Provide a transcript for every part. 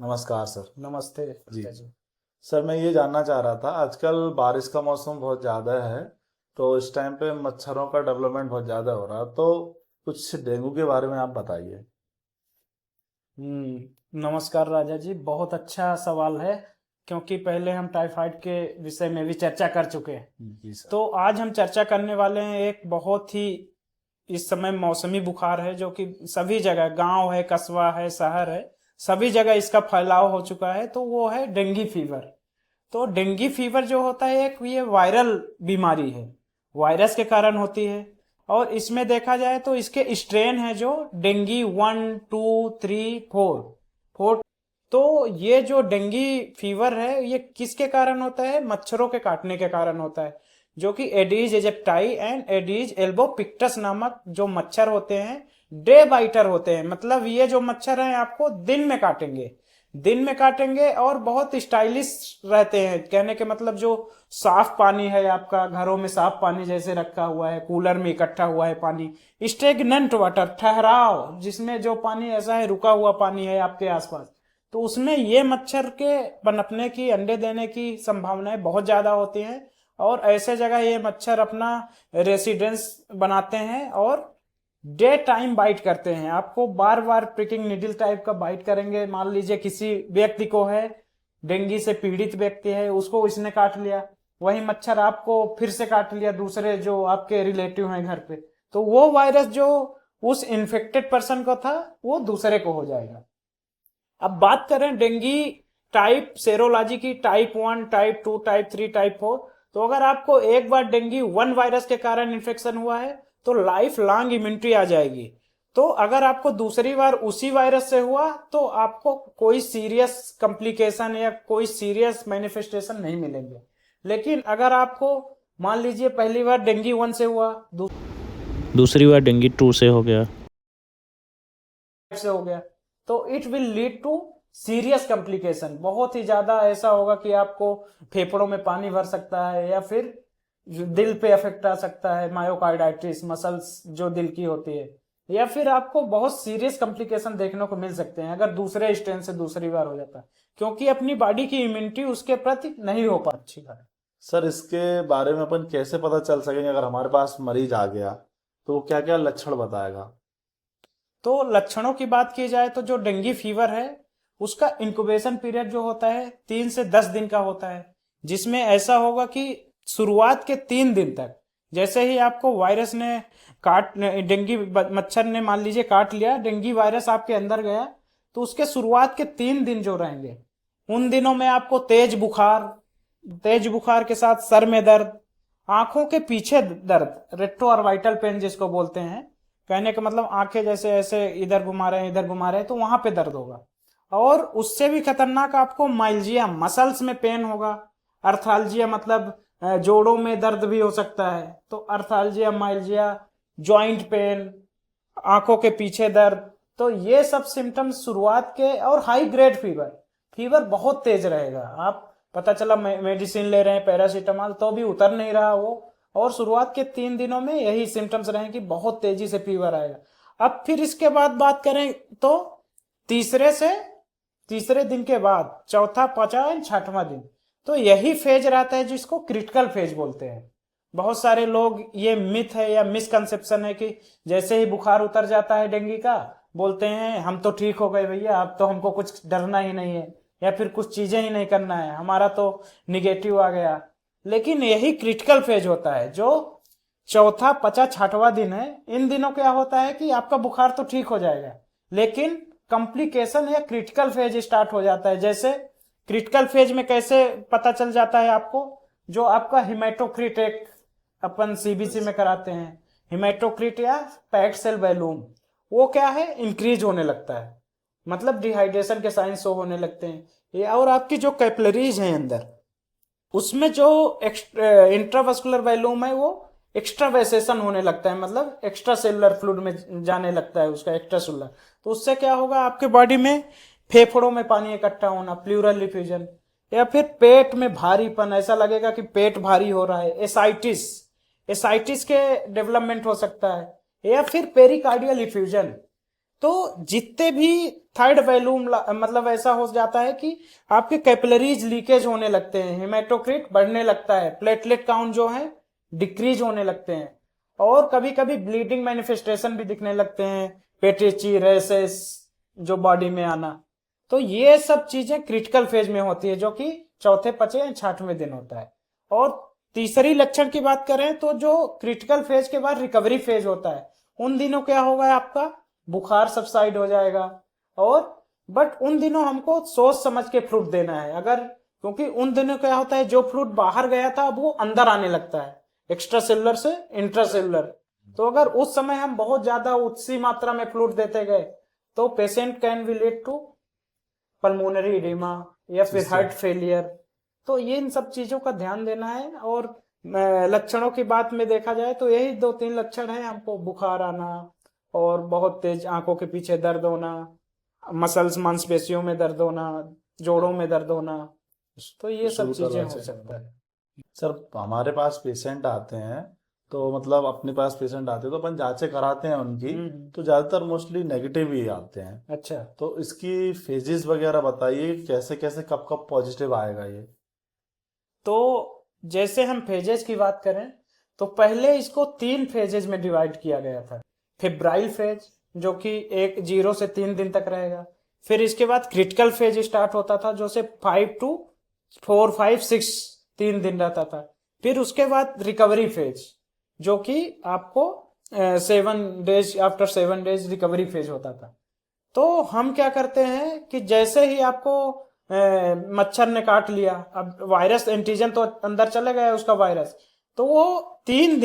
नमस्कार सर। नमस्ते जी जी। सर, मैं ये जानना चाह रहा था, आजकल बारिश का मौसम बहुत ज़्यादा है, तो इस टाइम पे मच्छरों का डेवलपमेंट बहुत ज़्यादा हो रहा है, तो कुछ डेंगू के बारे में आप बताइए। नमस्कार राजा जी, बहुत अच्छा सवाल है। क्योंकि पहले हम टाइफाइड के विषय में भी चर्चा कर चुके हैं। जी सर। तो आज हम चर्चा करने वाले हैं एक बहुत ही इस समय मौसमी बुखार है, जो कि सभी जगह, गांव है, कस्बा है, शहर है, सभी जगह इसका फैलाव हो चुका है। तो वो है डेंगू फीवर। तो डेंगू फीवर जो होता है, एक ये वायरल बीमारी है, वायरस के कारण होती है। और इसमें देखा जाए तो इसके स्ट्रेन है जो डेंगू 1, 2, 3, 4। तो ये जो डेंगू फीवर है, ये किसके कारण होता है? मच्छरों के काटने के कारण होता है, जो कि Aedes aegypti and Aedes albopictus नामक जो मच्छर होते हैं, डे बाइटर होते हैं। मतलब ये जो मच्छर हैं आपको दिन में काटेंगे, दिन में काटेंगे, और बहुत स्टाइलिश रहते हैं। कहने के मतलब जो साफ पानी है आपका घरों में, साफ पानी जैसे रखा हुआ है, कूलर में इकट्ठा हुआ है पानी, स्टेगनेंट वाटर, ठहराव, जिसमें जो पानी ऐसा है, रुका हुआ पानी है आपके आसपास, तो उसमें ये मच्छर के पनपने की, अंडे देने की संभावनाएं बहुत ज्यादा होती हैं। और ऐसे जगह ये मच्छर अपना रेसिडेंस बनाते हैं और डे टाइम बाइट करते हैं आपको, बार बार प्रिकिंग निडल टाइप का बाइट करेंगे। मान लीजिए किसी व्यक्ति को है, डेंगू से पीड़ित व्यक्ति है, उसको इसने काट लिया, वही मच्छर आपको फिर से काट लिया, दूसरे जो आपके रिलेटिव हैं घर पे, तो वो वायरस जो उस इन्फेक्टेड पर्सन को था, वो दूसरे को हो जाएगा। अब बात करें डेंगू टाइप सेरोलॉजी की, टाइप 1, टाइप 2, टाइप 3, टाइप 4। तो अगर आपको एक बार डेंगू 1 वायरस के कारण इन्फेक्शन हुआ है, तो लाइफ लॉन्ग इम्यूनिटी आ जाएगी। तो अगर आपको दूसरी बार उसी वायरस से हुआ, तो आपको कोई सीरियस कॉम्प्लिकेशन या कोई सीरियस मैनिफेस्टेशन नहीं मिलेंगे। लेकिन अगर आपको मान लीजिए पहली बार डेंगू 1 से हुआ, दूसरी बार डेंगू 2 से हो गया। से हो गया, तो it will lead to serious complication. बहुत ही ज्यादा ऐसा होगा कि आपको फेफड़ों में पानी भर सकता है, या फिर दिल पे इफेक्ट आ सकता है, मायोकार्डाइटिस, मसल्स जो दिल की होती है, या फिर आपको बहुत सीरियस कॉम्प्लिकेशन देखने को मिल सकते हैं अगर दूसरे स्ट्रेन से दूसरी बार हो जाता है, क्योंकि अपनी बॉडी की इम्यूनिटी उसके प्रति नहीं हो पाती है। सर, इसके बारे में अपन कैसे पता चल सकेंगे, अगर हमारे पास मरीज आ गया तो क्या क्या लक्षण बताएगा? तो लक्षणों की बात की जाए तो जो डेंगू फीवर है, उसका इंक्यूबेशन पीरियड जो होता है 3 से 10 दिन का होता है। जिसमें ऐसा होगा कि शुरुआत के 3 दिन तक, जैसे ही आपको वायरस ने काट डेंगू मच्छर ने मान लीजिए काट लिया, डेंगू वायरस आपके अंदर गया, तो उसके शुरुआत के 3 दिन जो रहेंगे, उन दिनों में आपको तेज बुखार, तेज बुखार के साथ सर में दर्द, आंखों के पीछे दर्द, रेट्रो ऑर्बिटल पेन जिसको बोलते हैं। कहने का मतलब आंखें जैसे ऐसे इधर घुमा रहे हैं, इधर घुमा रहे हैं, तो वहां पे दर्द होगा। और उससे भी खतरनाक आपको माइल्जिया, मसल्स में पेन होगा। अर्थाल्जिया मतलब जोड़ों में दर्द भी हो सकता है। तो अर्थाल्जिया, माइल्जिया, जॉइंट पेन, आंखों के पीछे दर्द, तो ये सब सिम्टम्स शुरुआत के। और हाई ग्रेड फीवर, फीवर बहुत तेज रहेगा। आप पता चला मेडिसिन ले रहे हैं पैरासीटामॉल, तो भी उतर नहीं रहा वो, और शुरुआत के 3 दिनों में यही सिम्टम्स रहे कि बहुत तेजी से फीवर आएगा। अब फिर इसके बाद बात करें तो तीसरे से तीसरे दिन के बाद चौथा, पांचवा एंड छठवां दिन, तो यही फेज रहता है जिसको क्रिटिकल फेज बोलते हैं। बहुत सारे लोग, ये मिथ है या मिसकंसेप्शन है कि जैसे ही बुखार उतर जाता है डेंगू का, बोलते हैं हम तो ठीक हो गए भैया, अब तो हमको कुछ डरना ही नहीं है, या फिर कुछ चीजें ही नहीं करना है, हमारा तो निगेटिव आ गया। लेकिन यही क्रिटिकल फेज होता है, जो चौथा, पचा, छठवां दिन है। इन दिनों क्या होता है कि आपका बुखार तो ठीक हो जाएगा, लेकिन कॉम्प्लिकेशन या क्रिटिकल फेज स्टार्ट हो जाता है। जैसे क्रिटिकल फेज में कैसे पता चल जाता है आपको? जो आपका हिमेटोक्रिट, एक अपन सीबीसी में कराते हैं, हिमेटोक्रिट या पैक्ड सेल वॉल्यूम, वो क्या है, इंक्रीज होने लगता है। मतलब डिहाइड्रेशन के साइन शो होने लगते हैं ये। और आपकी जो कैपिलरीज हैं अंदर, उसमें जो इंट्रावास्कुलर वॉल्यूम है, वो एक्स्ट्रावेसेशन होने लगता है, मतलब एक्स्ट्रा सेलुलर फ्लूइड में जाने लगता है उसका, एक्स्ट्रा सेलुलर। तो उससे क्या होगा, आपके बॉडी में फेफड़ों में पानी इकट्ठा होना, प्लूरल डिफ्यूजन, या फिर पेट में भारीपन, ऐसा लगेगा कि पेट भारी हो रहा है, एसाइटिस, एसाइटिस के डेवलपमेंट हो सकता है, या फिर पेरिकार्डियल इफ्यूजन। तो जितने भी थर्ड वैल्यूम मतलब ऐसा हो जाता है कि आपके कैपिलरीज लीकेज होने लगते हैं, हेमाटोक्रिट बढ़ने लगता है, प्लेटलेट काउंट जो है डिक्रीज होने लगते हैं, और कभी कभी ब्लीडिंग मैनिफेस्टेशन भी दिखने लगते हैं, पेटेची, रेसेस जो बॉडी में आना। तो ये सब चीजें क्रिटिकल फेज में होती है, जो कि चौथे, पांचवें या छठवें दिन होता है। और तीसरी लक्षण की बात करें तो जो क्रिटिकल फेज के बाद रिकवरी फेज होता है, उन दिनों क्या होगा, आपका बुखार सबसाइड हो जाएगा। और बट उन दिनों हमको सोच समझ के फ्लूइड देना है, अगर क्योंकि उन दिनों क्या होता है, जो फ्लूइड बाहर गया था अब वो अंदर आने लगता है, एक्स्ट्रा सेलुलर से इंट्रासेलुलर। तो अगर उस समय हम बहुत ज्यादा उच्च मात्रा में फ्लूइड देते गए तो patient can be lead to pulmonary oedema या फिर हार्ट फेलियर। तो ये इन सब चीजों का ध्यान देना है। और लक्षणों की बात में देखा जाए तो यही 2-3 लक्षण है हमको, बुखार आना और बहुत तेज आंखों के पीछे दर्द होना, मसल्स मांसपेशियों में दर्द होना, जोड़ों में दर्द होना। तो ये सब शुरू चीजें करना हो चाहिए। सकता है। सर हमारे पास पेशेंट आते हैं, तो मतलब अपने पास पेशेंट आते हैं तो अपन जांचें कराते हैं उनकी, तो ज्यादातर मोस्टली नेगेटिव ही आते हैं। अच्छा, तो इसकी फेजेस वगैरह बताइए, कैसे कैसे कब कब पॉजिटिव आएगा ये। तो जैसे हम फेजेस की बात करें तो पहले इसको 3 फेजेस में डिवाइड किया गया था। फेब्राइल फेज जो कि 0 से 3 दिन तक रहेगा। फिर इसके बाद क्रिटिकल फेज स्टार्ट होता था जो से 5 to 4, 5, 6 3 दिन रहता था। फिर उसके बाद रिकवरी फेज जो कि आपको 7 days, after 7 days recovery phase होता था। तो हम क्या करते हैं कि जैसे ही आपको मच्छर ने काट लिया, अब वायरस एंटीजन तो अंदर चले गया उसका वायरस, तो वो 3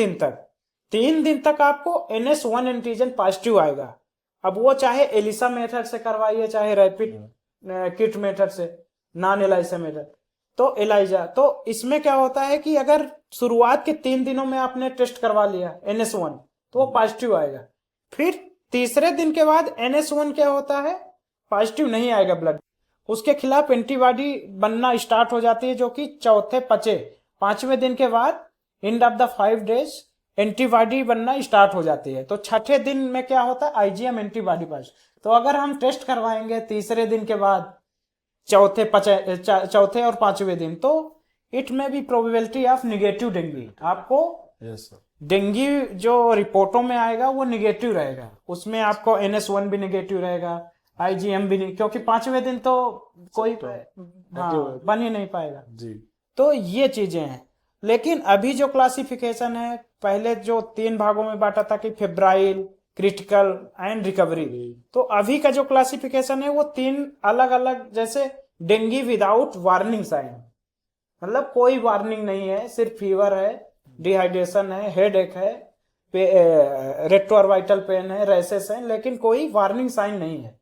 दिन तक आपको NS1 एंटीजन पॉजिटिव आएगा। अब वो चाहे एलिसा मेथड से करवाइए, चाहे रैपिड किट मेथड से, नॉन एलाइसा मेथड। तो एलाइजा, तो इसमें क्या होता है कि अगर शुरुआत के 3 दिनों में आपने टेस्ट करवा लिया NS1 तो वो पॉजिटिव आएगा। फिर तीसरे दिन के बाद NS1 क्या होता है, पॉजिटिव नहीं आएगा ब्लड, उसके खिलाफ एंटीबॉडी बनना स्टार्ट हो जाती है, जो कि चौथे, पांचवें दिन के बाद end of the 5 days antibody बनना स्टार्ट हो जाती है। तो छठे दिन में क्या होता है, IgM एंटीबॉडी पास। तो अगर हम टेस्ट करवाएंगे तीसरे दिन के बाद चौथे और पांचवें दिन, तो it may be probability of negative dengue. आपको यस सर। डेंगू जो रिपोर्टों में आएगा वो निगेटिव रहेगा, उसमें आपको NS1 भी निगेटिव रहेगा, IgM भी नहीं, क्योंकि 5वें दिन तो कोई बन ही नहीं पाएगा जी। तो ये चीजें हैं। लेकिन अभी जो क्लासिफिकेशन है, पहले जो 3 भागों में बांटा था कि फेब्राइल, क्रिटिकल एंड रिकवरी, तो अभी का जो क्लासिफिकेशन है वो 3 अलग अलग, जैसे डेंगू विदाउट वार्निंग साइन, मतलब कोई वार्निंग नहीं है, सिर्फ फीवर है, डिहाइड्रेशन है, हेडेक है, रेट्रोवाइटल पेन है, रेसेस है, लेकिन कोई वार्निंग साइन नहीं है।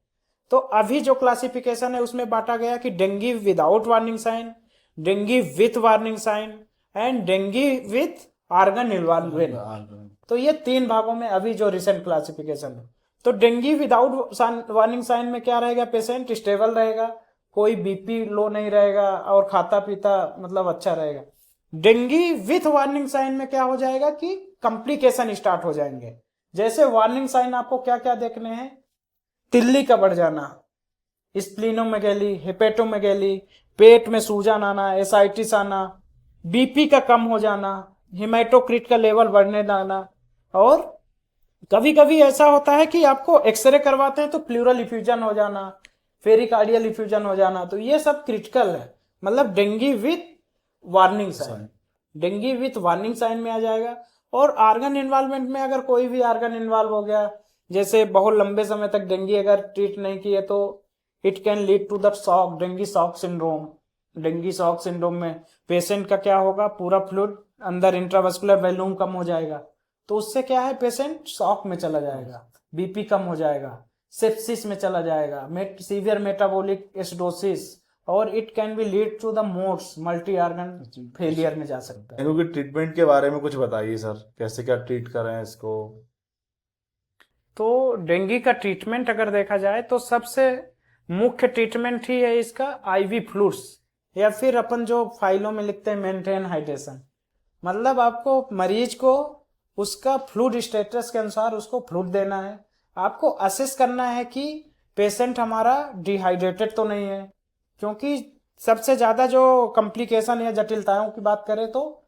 तो अभी जो क्लासिफिकेशन है उसमें बांटा गया कि dengue without warning sign, dengue with warning sign and dengue with organ involvement. तो ये 3 भागों में अभी जो रिसेंट क्लासिफिकेशन है। तो डेंगू विदाउट वार्निंग साइन में क्या रहेगा, पेशेंट स्टेबल रहेगा, कोई BP लो नहीं रहेगा और खाता पीता मतलब अच्छा रहेगा। डेंगू विथ वार्निंग साइन में क्या हो जाएगा कि कॉम्प्लिकेशन स्टार्ट हो जाएंगे। जैसे वार्निंग साइन आपको क्या क्या देखने हैं, तिल्ली का बढ़ जाना, स्प्लीनोमेगेली, हेपेटोमेगेली, पेट में सूजन आना, एसाइटिस आना, BP का कम हो जाना, हेमाटोक्रिट का लेवल बढ़ने लगना, और कभी कभी ऐसा होता है कि आपको एक्सरे करवाते हैं तो प्लूरल इफ्यूजन हो जाना, फेरिकार्डियल इफ्यूजन हो जाना। तो ये सब क्रिटिकल है, मतलब dengue with warning sign, dengue with warning sign में आ जाएगा। और ऑर्गन इन्वॉल्वमेंट में अगर कोई भी ऑर्गन इन्वॉल्व हो गया, जैसे बहुत लंबे समय तक डेंगू अगर ट्रीट नहीं किए, तो it can lead to the shock, dengue shock syndrome. Dengue shock syndrome में पेशेंट का क्या होगा, पूरा फ्लूइड अंदर इंट्रावेस्कुलर वॉल्यूम कम हो जाएगा, तो उससे क्या है, पेशेंट शॉक में चला जाएगा, BP कम हो जाएगा, सेप्सिस में चला जाएगा, सीवियर मेटाबॉलिक एसिडोसिस, और it can be lead to the mores multi organ failure में जा सकता है। डेंगू की ट्रीटमेंट के बारे में कुछ बताइए सर, कैसे क्या ट्रीट करें इसको। तो डेंगू का ट्रीटमेंट अगर देखा जाए तो सबसे मुख्य ट्रीटमेंट ही है इसका IV फ्लूइड्स, या फिर अपन जो फाइलों में लिखते हैं मेंटेन हाइड्रेशन। मतलब आपको मरीज को उसका फ्लूइड स्टेटस के अनुसार उसको फ्लूइड देना है। आपको असेस करना है कि पेशेंट हमारा डिहाइड्रेटेड तो नहीं है, क्योंकि सबसे ज्यादा जो कॉम्प्लिकेशन या जटिलताओं की बात करें तो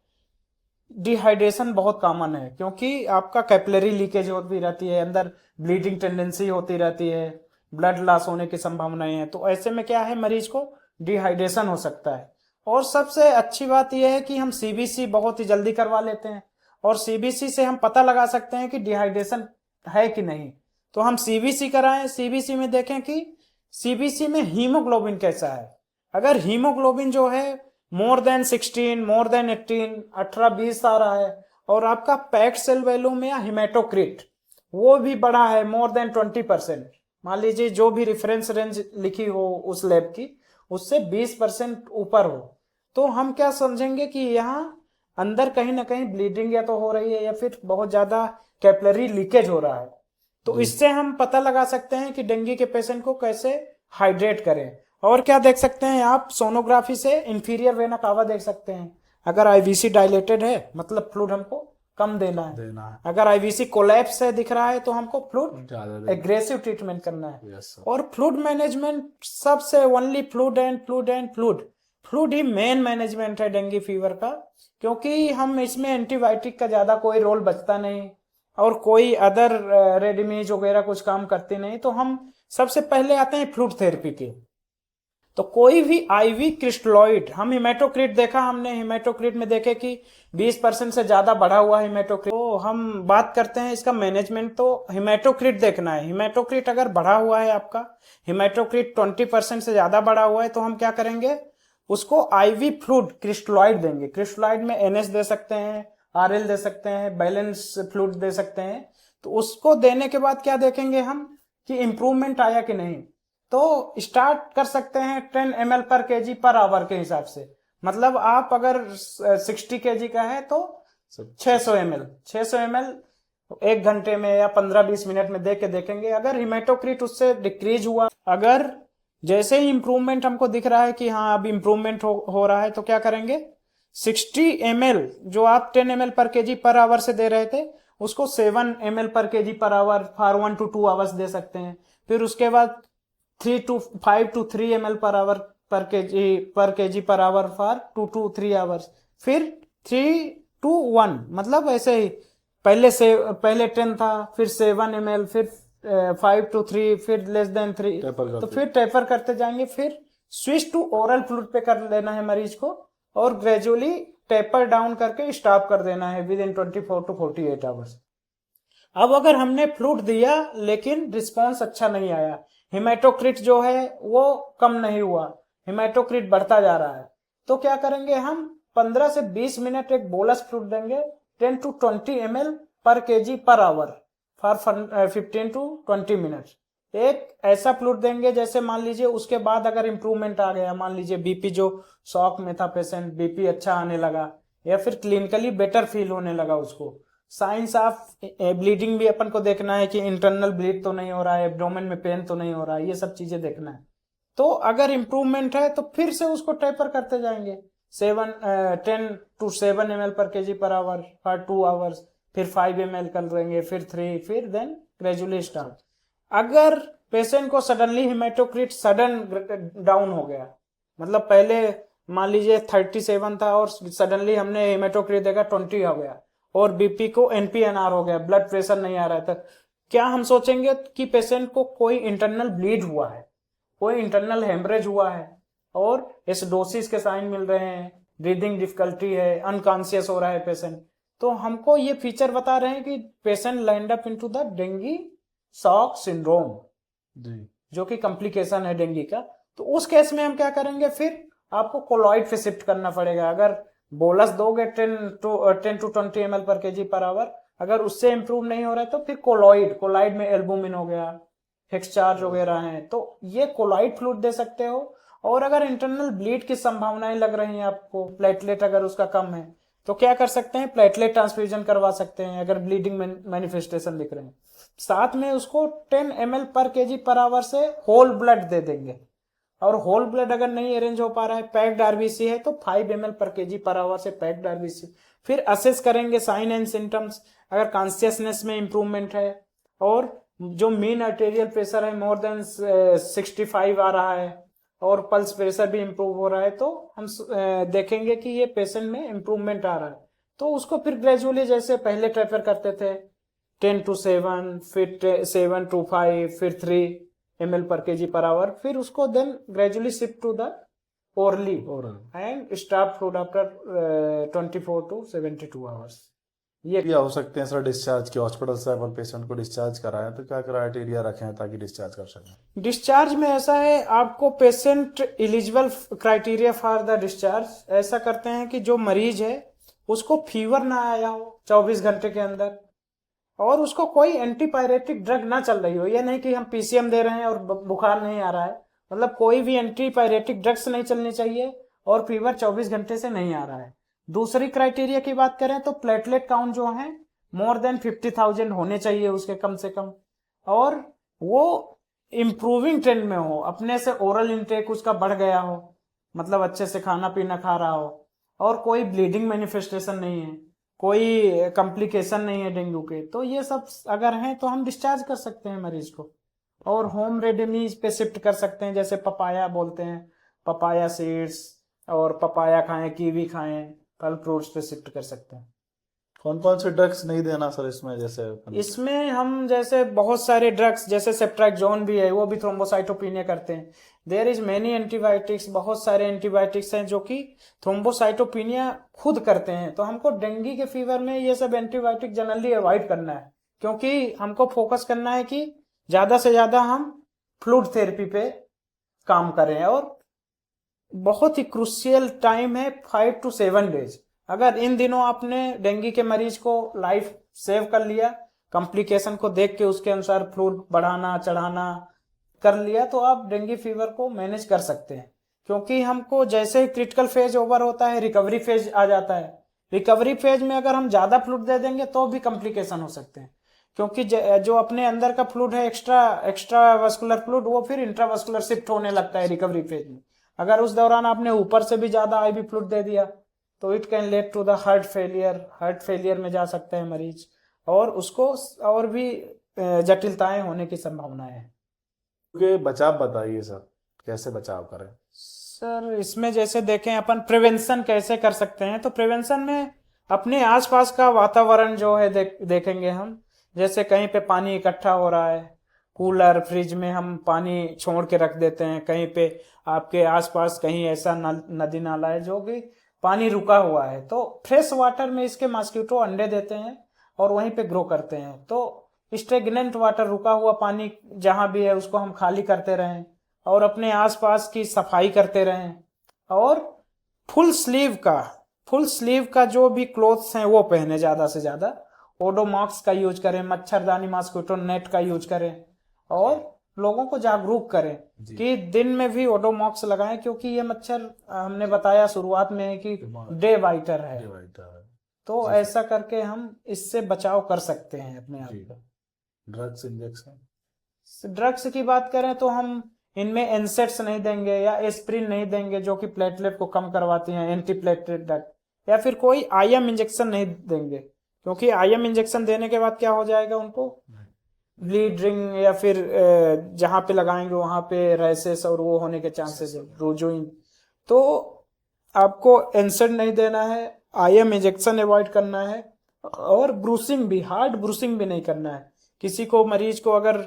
डिहाइड्रेशन बहुत कॉमन है, क्योंकि आपका कैपिलरी लीकेज होती रहती है, अंदर ब्लीडिंग टेंडेंसी होती रहती है, ब्लड लॉस होने की संभावनाएं हैं। तो ऐसे में क्या है, मरीज को डिहाइड्रेशन हो सकता है। और सबसे अच्छी बात यह है कि हम सीबीसी बहुत ही जल्दी करवा लेते हैं, और सीबीसी से हम पता लगा सकते हैं कि डिहाइड्रेशन है कि नहीं। तो हम सीबीसी कराएं, सीबीसी में देखें कि सीबीसी में हीमोग्लोबिन कैसा है। अगर हीमोग्लोबिन जो है मोर देन 16, मोर देन 18, 18-20 आ रहा है, और आपका पैक्ड सेल वैल्यूम या हिमेटोक्रिट वो भी बड़ा है मोर देन 20%, मान लीजिए जो भी रेफरेंस रेंज लिखी हो उस लैब की उससे 20% ऊपर हो, तो हम क्या समझेंगे कि यहाँ अंदर कहीं ना कहीं ब्लीडिंग या तो हो रही है या फिर बहुत ज्यादा कैपिलरी लीकेज हो रहा है। तो इससे हम पता लगा सकते हैं कि डेंगू के पेशेंट को कैसे हाइड्रेट करें। और क्या देख सकते हैं आप, सोनोग्राफी से इंफीरियर वेना कावा देख सकते हैं। अगर आईवीसी डायलेटेड है मतलब फ्लूइड हमको कम देना है, अगर आईवीसी कोलैप्स है दिख रहा है तो हमको फ्लूइड एग्रेसिव ट्रीटमेंट करना है। और फ्लूइड मैनेजमेंट सबसे ओनली फ्लूइड ही मेन मैनेजमेंट है डेंगू फीवर का, क्योंकि हम इसमें एंटीबायोटिक का ज्यादा कोई रोल बचता नहीं और कोई अदर रेडीमेज वगैरह कुछ काम करते नहीं। तो हम सबसे पहले आते हैं फ्लूइड थेरेपी के। तो कोई भी आईवी क्रिस्टलॉइड, हम हिमेटोक्रिट देखा हमने, हिमेटोक्रिट में देखे कि 20% से ज्यादा बढ़ा हुआ हिमेटोक्रिट, तो हम बात करते हैं इसका मैनेजमेंट। तो हिमेटोक्रिट देखना है, हिमेटोक्रिट अगर बढ़ा हुआ है आपका, हिमेटोक्रिट 20% से ज्यादा बढ़ा हुआ है, तो हम क्या करेंगे, उसको आईवी फ्लूइड क्रिस्टलॉइड देंगे। क्रिस्टलॉइड में एनएस दे सकते हैं, आरएल दे सकते हैं, बैलेंस फ्लूइड दे सकते हैं। तो उसको देने के बाद क्या देखेंगे हम कि इंप्रूवमेंट आया कि नहीं। तो स्टार्ट कर सकते हैं 10 ml पर केजी पर आवर के हिसाब से, मतलब आप अगर 60 केजी का है तो 600 ml 1 घंटे में या 15-20 मिनट में दे के देखेंगे। अगर हिमेटोक्रिट उससे डिक्रीज हुआ, अगर जैसे ही इंप्रूवमेंट हमको दिख रहा है कि हाँ अब इंप्रूवमेंट हो रहा है, तो क्या करेंगे, 60 ml जो आप 10 ml पर केजी पर आवर से दे रहे थे उसको 7 ml पर केजी पर आवर फॉर 1 to 2 आवर्स दे सकते हैं। फिर उसके बाद 5 to 3 ml पर आवर पर केजी पर आवर फॉर 2 to 3 आवर्स, फिर 3 to 1, मतलब ऐसे ही पहले 10 था, फिर 7 ml, फिर 5 to 3, फिर लेस देन 3, तो फिर टेपर करते जाएंगे। फिर स्विच टू ओरल फ्लूइड पे कर लेना है मरीज को, और ग्रेजुअली टेपर डाउन करके स्टॉप कर देना है विद इन 24 to 48 आवर्स। अब अगर हमने फ्लूइड दिया लेकिन रिस्पॉन्स अच्छा नहीं आया, हिमेटोक्रिट जो है वो कम नहीं हुआ, हिमेटोक्रिट बढ़ता जा रहा है, तो क्या करेंगे, हम 15 से 20 मिनट एक बोलस फ्लूइड देंगे 10 to 20 ml पर केजी पर आवर फॉर 15 to 20 मिनट। एक ऐसा फ्लूइड देंगे जैसे मान लीजिए उसके बाद अगर इंप्रूवमेंट आ गया, मान लीजिए बीपी जो शॉक में था पेशेंट, बीपी अच्छा आने लगा या फिर क्लिनिकली बेटर फील होने लगा, उसको साइंस ऑफ ब्लीडिंग भी अपन को देखना है कि इंटरनल ब्लीड तो नहीं हो रहा है, एब्डोमेन में पेन तो नहीं हो रहा है, ये सब चीजें देखना है। तो अगर इंप्रूवमेंट है तो फिर से उसको टेपर करते जाएंगे 10 to 7 ml पर केजी पर आवर फॉर 2 आवर्स, फिर 5 ml कर देंगे, फिर 3, फिर देन ग्रेजुअली स्टार्ट। अगर पेशेंट को सडनली हिमेटोक्रिट सडन डाउन हो गया, मतलब पहले मान लीजिए 37 था और सडनली हमने हिमेटोक्रिट देखा 20 हो गया, और बीपी को एनपीएनआर हो गया, ब्लड प्रेशर नहीं आ रहा था, क्या हम सोचेंगे कि पेशेंट को कोई इंटरनल ब्लीड हुआ है, कोई इंटरनल हेमरेज हुआ है, और एसिडोसिस के साइन मिल रहे हैं, ब्रीदिंग डिफिकल्टी है, अनकॉन्शियस हो रहा है पेशेंट, तो हमको ये फीचर बता रहे हैं कि patient land up into the dengue shock syndrome, जो कि कॉम्प्लिकेशन है डेंगू का। तो उस केस में हम क्या करेंगे, फिर आपको कोलॉइड पे शिफ्ट करना पड़ेगा। अगर बोलस दोगे 10 to 20 ml पर केजी पर आवर, अगर उससे इंप्रूव नहीं हो रहा है तो फिर कोलॉइड में एल्बुमिन हो गया, हेक्सचार्ज वगैरह हैं, तो ये कोलॉइड फ्लूइड दे सकते हो। और अगर इंटरनल ब्लीड की संभावनाएं लग रही हैं आपको, प्लेटलेट अगर उसका कम है, तो क्या कर सकते हैं, प्लेटलेट ट्रांसफ्यूजन करवा सकते हैं अगर ब्लीडिंग मैनिफेस्टेशन दिख रहे हैं। साथ में उसको 10 ml पर केजी पर आवर से होल ब्लड दे देंगे, और होल ब्लड अगर नहीं अरेंज हो पा रहा है, पैक्ड आरबीसी है, तो 5 ml पर केजी पर आवर से पैक्ड आरबीसी। फिर असेस करेंगे साइन एंड सिम्टम्स, अगर कॉन्शियसनेस में इंप्रूवमेंट है और जो मीन आर्टेरियल प्रेशर है मोर देन 65 आ रहा है और पल्स प्रेशर भी इम्प्रूव हो रहा है, तो हम देखेंगे कि ये पेशेंट में इम्प्रूवमेंट आ रहा है। तो उसको फिर ग्रेजुअली जैसे पहले ट्रेफर करते थे 10 to 7, फिर 7 to 5, फिर 3 ml per kg per hour, फिर उसको then gradually shift to the orally and stop food after 24 to 72 hours। ये क्या हो सकते हैं सर डिस्चार्ज के हॉस्पिटल से अपन पेशेंट को डिस्चार्ज कराएं तो क्या क्राइटेरिया रखें ताकि डिस्चार्ज कर सकें? डिस्चार्ज में ऐसा है, आपको patient eligible criteria for the discharge ऐसा करते हैं कि जो मरीज है उसको फीवर ना आया हो 24 घंटे के अंदर और उसको कोई एंटीपायरेटिक ड्रग ना चल रही हो। ये नहीं कि हम पीसीएम दे रहे हैं और बुखार नहीं आ रहा है, मतलब कोई भी एंटीपायरेटिक ड्रग्स नहीं चलनी चाहिए और फीवर 24 घंटे से नहीं आ रहा है। दूसरी क्राइटेरिया की बात करें तो प्लेटलेट काउंट जो है मोर देन 50,000 होने चाहिए उसके कम से कम, और वो इम्प्रूविंग ट्रेंड में हो, अपने से ओरल इंटेक उसका बढ़ गया हो, मतलब अच्छे से खाना पीना खा रहा हो और कोई ब्लीडिंग मैनिफेस्टेशन नहीं है, कोई कॉम्प्लिकेशन नहीं है डेंगू के, तो ये सब अगर हैं तो हम डिस्चार्ज कर सकते हैं मरीज को और होम रेमेडीज पे शिफ्ट कर सकते हैं। जैसे पपाया बोलते हैं, पपाया सीड्स और पपाया खाएं, कीवी खाएं, फल फ्रूट्स पे शिफ्ट कर सकते हैं। कौन कौन से ड्रग्स नहीं देना सर इसमें? जैसे इसमें हम जैसे बहुत सारे ड्रग्स जैसे सेप्ट्राक्सोन भी है, वो भी थ्रोम्बोसाइटोपिनिया करते हैं। देयर इज मेनी एंटीबायोटिक्स, बहुत सारे एंटीबायोटिक्स हैं जो कि थ्रोम्बोसाइटोपिनिया खुद करते हैं। तो हमको डेंगू के फीवर में ये सब एंटीबायोटिक जनरली अवॉइड करना है, क्योंकि हमको फोकस करना है कि ज्यादा से ज्यादा हम फ्लूइड थेरेपी पे काम करें। और बहुत ही क्रूशियल टाइम है 5 to 7 डेज। अगर इन दिनों आपने डेंगू के मरीज को लाइफ सेव कर लिया, कॉम्प्लिकेशन को देख के उसके अनुसार फ्लूइड बढ़ाना चढ़ाना कर लिया, तो आप डेंगू फीवर को मैनेज कर सकते हैं। क्योंकि हमको जैसे ही क्रिटिकल फेज ओवर होता है रिकवरी फेज आ जाता है। रिकवरी फेज में अगर हम ज्यादा फ्लूइड दे देंगे तो भी कॉम्प्लिकेशन हो सकते हैं, क्योंकि जो अपने अंदर का फ्लूइड है एक्स्ट्रा वास्कुलर फ्लूइड, वो फिर इंट्रावास्कुलर शिफ्ट होने लगता है रिकवरी फेज में। अगर उस दौरान आपने ऊपर से भी ज्यादा आईवी फ्लूइड दे दिया तो it can led to the heart failure में जा सकता है मरीज, और उसको और भी जटिलताएं होने की संभावना है। बचाव बताइए सर, कैसे बचाव करें? सर इसमें जैसे देखें अपन प्रिवेंशन कैसे कर सकते हैं, तो प्रिवेंशन में अपने आसपास का वातावरण जो है देखेंगे हम। जैसे कहीं पे पानी इकट्ठा हो रहा है, कूलर फ्रिज में हम पानी छोड़ के रख देते हैं, कहीं पे आपके आसपास कहीं ऐसा नदी नाला है जो कि पानी रुका हुआ है, तो फ्रेश वाटर में इसके मॉस्किटो अंडे देते हैं और वहीं पे ग्रो करते हैं। तो स्टेगनेंट वाटर, रुका हुआ पानी जहां भी है उसको हम खाली करते रहें और अपने आसपास की सफाई करते रहें। और फुल स्लीव का जो भी क्लोथ्स हैं वो पहने, ज्यादा से ज्यादा ओडोमॉक्स का यूज करें, मच्छरदानी मॉस्किटो नेट का यूज करें और लोगों को जागरूक करें कि दिन में भी ओडोमॉक्स लगाएं, क्योंकि ये मच्छर हमने बताया शुरुआत में कि डे बाइटर है। तो ऐसा करके हम इससे बचाव कर सकते हैं अपने आप को। ड्रग्स इंजेक्शन, ड्रग्स की बात करें तो हम इनमें एनसेट्स नहीं देंगे या एस्प्रिन नहीं देंगे जो कि प्लेटलेट को कम करवाती हैं, एंटी प्लेटलेट ड्रग, या फिर कोई आईएम इंजेक्शन नहीं देंगे, क्योंकि आईएम इंजेक्शन देने के बाद क्या हो जाएगा, उनको ब्लीडिंग या फिर जहां पे लगाएंगे वहां पे रैसेस और वो होने के चांसेस है, रोजोइन। तो आपको एनसेड नहीं देना है, आईएम इंजेक्शन अवॉइड करना है और ब्रूसिंग भी, हार्ड ब्रूसिंग भी नहीं करना है। किसी को मरीज को अगर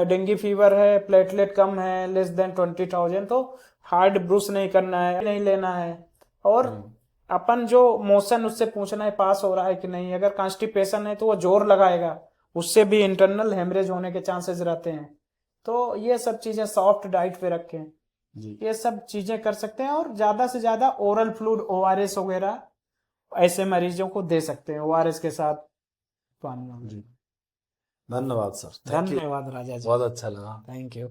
डेंगू फीवर है, प्लेटलेट कम है लेस देन 20,000, तो हार्ड ब्रूस नहीं करना है, नहीं लेना है। और अपन जो मोशन उससे पूछना है पास हो रहा है कि नहीं। अगर कॉन्स्टिपेशन है तो वो जोर लगाएगा, उससे भी इंटरनल हेमरेज होने के चांसेस रहते हैं। तो ये सब चीजें सॉफ्ट डाइट पे रखें, ये सब चीजें कर सकते हैं। और ज्यादा से ज्यादा ओरल फ्लूइड, ओआरएस वगैरह ऐसे मरीजों को दे सकते हैं, ओआरएस के साथ पानी। धन्यवाद सर, धन्यवाद राजा जी, बहुत अच्छा लगा। Thank you.